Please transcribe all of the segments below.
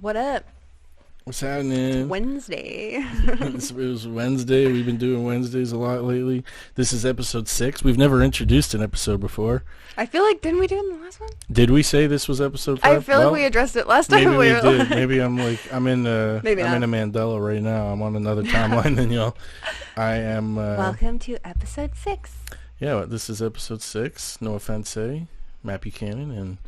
What up? What's It's happening? Wednesday. It was Wednesday. We've been doing Wednesdays a lot lately. This is episode 6. We've never introduced an episode before. I feel like, didn't we do it in the last one? Did we say this was episode 5? I feel like we addressed it last time. Maybe we were did. like- Maybe I'm in Maybe I'm not. in a Mandela right now. I'm on another timeline than y'all. I am Welcome to episode 6. yeah, this is episode 6. No offense, Matt Buchanan and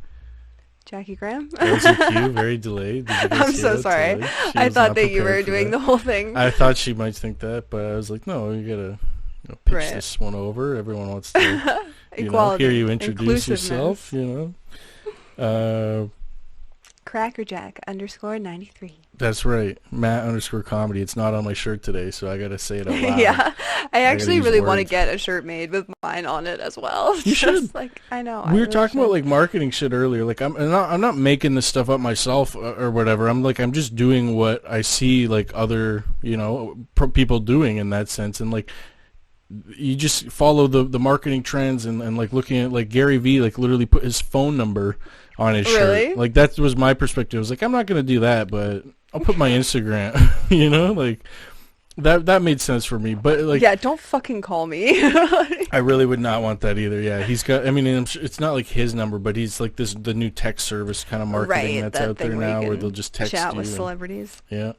Jackie Graham. LZQ, very delayed. Did you guys I'm see so that? sorry. Delayed? She I was thought not that you were prepared for doing that. the whole thing. I thought she might think that, but I was like, no, you gotta pitch Right. this one over. Everyone wants to Equality. hear you introduce Inclusiveness. yourself, Crackerjack _93. That's right. Matt_comedy. It's not on my shirt today, so I gotta say it out loud. Yeah. I actually use really want to words. get a shirt made with mine on it as well. You should. Like, I know. We were talking about like marketing shit earlier. Like I'm not making this stuff up myself or whatever. I'm just doing what I see like other people doing in that sense, and like you just follow the marketing trends and like looking at like Gary Vee like literally put his phone number on his Really? shirt. Like that was my perspective. I was like, I'm not gonna do that, but I'll put my Instagram. Like that made sense for me. But like yeah, don't fucking call me. I really would not want that either. Yeah, he's got. I mean, it's not like his number, but he's like the new text service kind of marketing Right, that's that out there thing where you now, where can they'll just text chat you. with and- celebrities. yeah.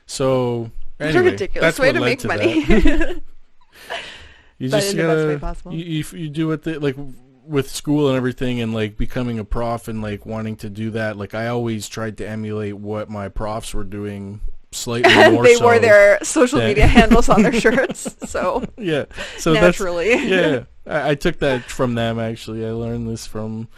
So It's anyway, a ridiculous that's way what to led make to money. that. You But just in the best way gotta possible. you do what they like with school and everything, and like becoming a prof and like wanting to do that. Like I always tried to emulate what my profs were doing. Slightly more They so wore their social than- media handles on their shirts, so yeah. So naturally. yeah, I took that from them actually. I learned this from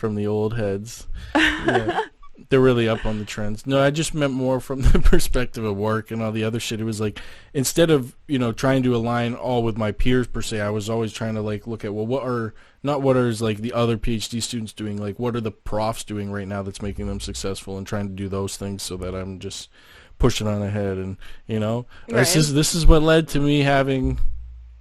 the old heads. Yeah. They're really up on the trends. No, I just meant more from the perspective of work and all the other shit. It was like instead of trying to align all with my peers per se, I was always trying to like look at what are like the other PhD students doing, like what are the profs doing right now that's making them successful, and trying to do those things so that I'm just pushing on ahead. And Right. this is what led to me having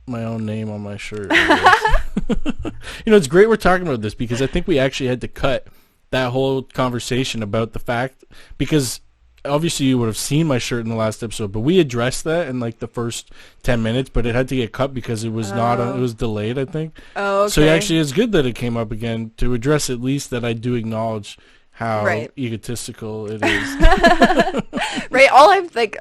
my own name on my shirt. I guess. It's great we're talking about this because I think we actually had to cut that whole conversation about the fact, because obviously you would have seen my shirt in the last episode, but we addressed that in like the first 10 minutes, but it had to get cut because it was not it was delayed, I think. Oh, okay. So actually it's good that it came up again to address at least that I do acknowledge how Right. egotistical it is. Right. All I'm thinking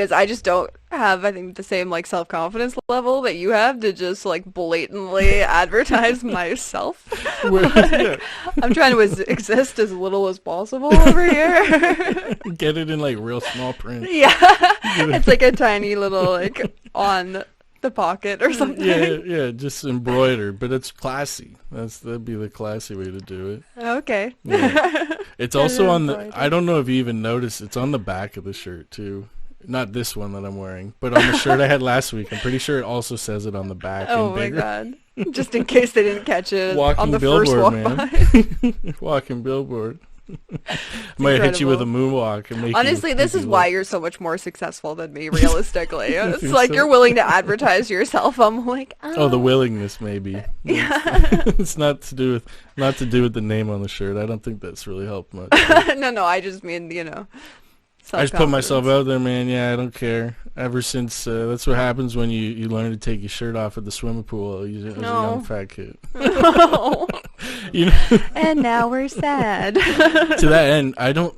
is I just don't have, I think, the same like self-confidence level that you have to just like blatantly advertise myself. Yeah. I'm trying to exist as little as possible over here. Get it in like real small print. Yeah. It's like a tiny little like on the pocket or something. Yeah, just embroidered, but it's classy. That'd be the classy way to do it. Okay. Yeah. It's also on the, embroidered. I don't know if you even noticed, it's on the back of the shirt too. Not this one that I'm wearing, but on the shirt I had last week. I'm pretty sure it also says it on the back. Oh in my bigger. god. Just in case they didn't catch it Walking on the billboard, first walk man. by. Walking billboard. Might hit you with a moonwalk and make Honestly, you this think is you why look- you're so much more successful than me, realistically. It's think like so? you're willing to advertise yourself. I'm like, Oh, the willingness maybe. Yeah. It's not to do with the name on the shirt. I don't think that's really helped much. No, I just mean, I just put myself self-confidence. out there, man. Yeah, I don't care. Ever since that's what happens when you learn to take your shirt off at the swimming pool as a No. young fat kid. Oh. And now we're sad. To that end, I don't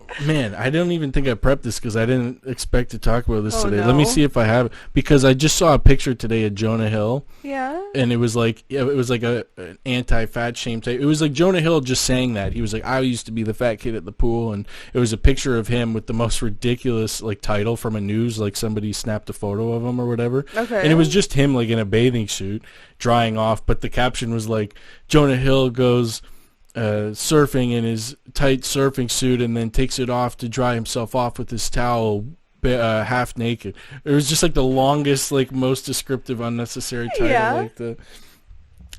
even think I prepped this because I didn't expect to talk about this Oh, today. Let me no. see if I have it, because I just saw a picture today of Jonah Hill, Yeah. and it was like an anti-fat shame type. It was like Jonah Hill just saying that. He was like, I used to be the fat kid at the pool, and it was a picture of him with the most ridiculous like title from a news, like somebody snapped a photo of him or whatever. Okay. And it was just him like in a bathing suit drying off, but the caption was like, Jonah Hill goes surfing in his tight surfing suit and then takes it off to dry himself off with his towel, half naked. It was just like the longest, like most descriptive, unnecessary title. Yeah. Like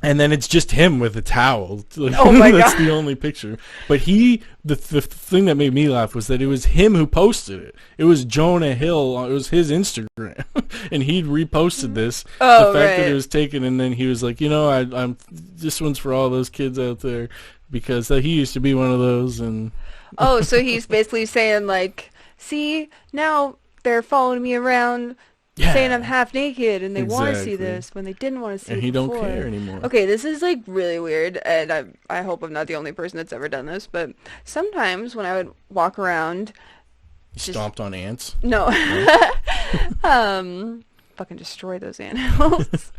and then it's just him with a towel. Like, Oh my that's God. the only picture. But the thing that made me laugh was that it was him who posted it. It was Jonah Hill. It was his Instagram, and he'd reposted this. Oh, the fact that right. it was taken, and then he was like, I'm this one's for all those kids out there, because he used to be one of those, and Oh, so he's basically saying like, see, now they're following me around saying I'm Yeah, half naked and they want to see exactly. this when they didn't want to see And it he don't before. care anymore. Okay, this is like really weird, and I hope I'm not the only person that's ever done this, but sometimes when I would walk around, He just stomped on ants. no, No? fucking destroy those animals.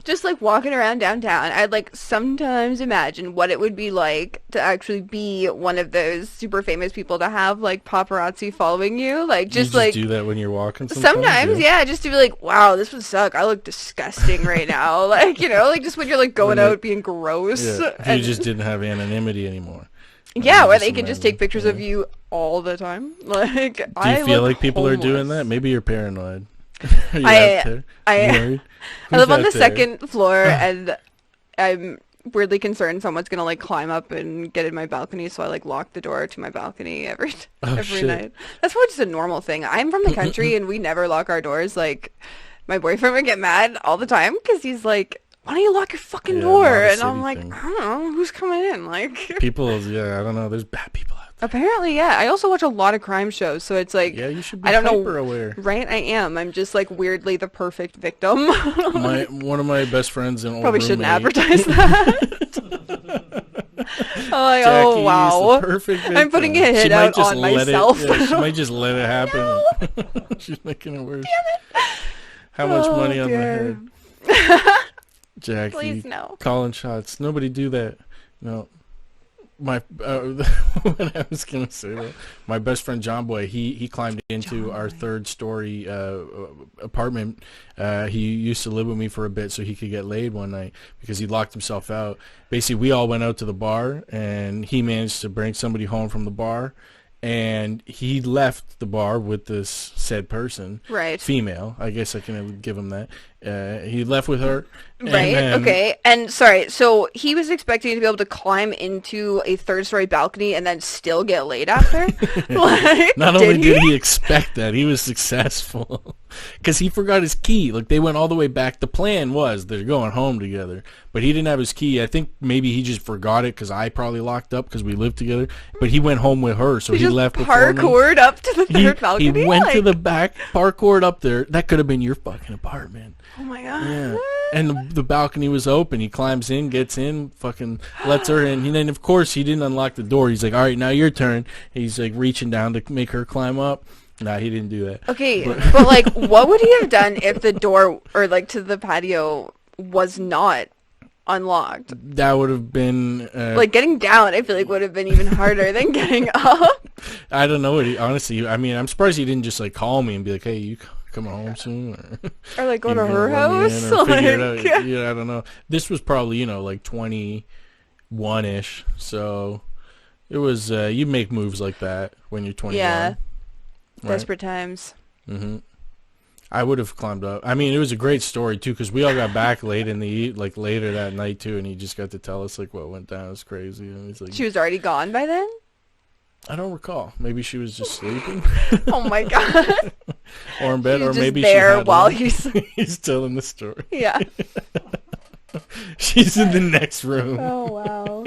Just like walking around downtown, I'd like sometimes imagine what it would be like to actually be one of those super famous people to have like paparazzi following you, like You just just like do that when you're walking sometimes, yeah. yeah, just to be like, wow, this would suck. I look disgusting right now. Like, you know, like just when you're like going When it, out being gross. yeah, if you And just didn't have anonymity anymore. yeah, You where just they can just imagine. take pictures of Yeah. you all the time. Like, Do I you feel look like people are doing that? homeless. Maybe you're paranoid. Are you I, out there? I, Worried? I Who's live on out the there? second floor, and I'm weirdly concerned someone's gonna like climb up and get in my balcony, so I like lock the door to my balcony Oh every shit. night. That's probably just a normal thing. I'm from the country, and we never lock our doors. Like, my boyfriend would get mad all the time because he's like, "Why don't you lock your fucking Yeah, door?" not a And I'm city like, thing. "I don't know, who's coming in?" Like, People, yeah, I don't know. There's bad people out there. apparently, yeah. I also watch a lot of crime shows, so it's like, Yeah, you should be I don't hyper know. aware. Right, I am. I'm just like weirdly the perfect victim. One of my best friends and old Probably shouldn't roommate, advertise that. I'm like, Jackie, oh is wow. the perfect victim. I'm putting a hit She might out just on let myself. it. Yeah, she might just let it happen. No. She's making it worse. How much Oh, money on the dear. head, Jackie? Please no. Calling shots. Nobody do that. No. My what I was gonna say though, my best friend John Boy, he climbed into John our Boy. third story apartment. He used to live with me for a bit so he could get laid one night because he locked himself out. Basically, we all went out to the bar and he managed to bring somebody home from the bar, and he left the bar with this said person, Right. female. I guess I can give him that. He left with her. And Right. then- Okay. And sorry. So he was expecting to be able to climb into a third-story balcony and then still get laid after. Like, Not did only did he? he expect that, he was successful because he forgot his key. Like they went all the way back. The plan was they're going home together, but he didn't have his key. I think maybe he just forgot it because I probably locked up because we lived together. But he went home with her, so He he just left before me. parkoured up to the third balcony. He went to like, the back, parkoured up there. That could have been your fucking apartment. oh my god. Yeah. And the balcony was open. He climbs in, gets in, fucking lets her in. And then, of course, he didn't unlock the door. He's like, all right, now your turn. He's like reaching down to make her climb up. Nah, he didn't do that. Okay, but like, what would he have done if the door or like to the patio was not unlocked? That would have been Like getting down, I feel like would have been even harder than getting up. I don't know what he honestly. I mean, I'm surprised he didn't just like call me and be like, "Hey, you coming home soon?" Or Or like go you to gonna her let me in house. or figure it Like, out. Yeah, I don't know. This was probably like 21-ish. So it was. You make moves like that when you're 21. yeah, right? desperate times. Mm-hmm. I would have climbed up. I mean, it was a great story too because we all got back late in the like later that night too, and he just got to tell us like what went down. It was crazy. And he's like, She was already gone by then. I don't recall. Maybe she was just sleeping Oh my god. or in bed, She's or just maybe there she had while one. he's He's telling the story. yeah. She's in the next room. Oh wow.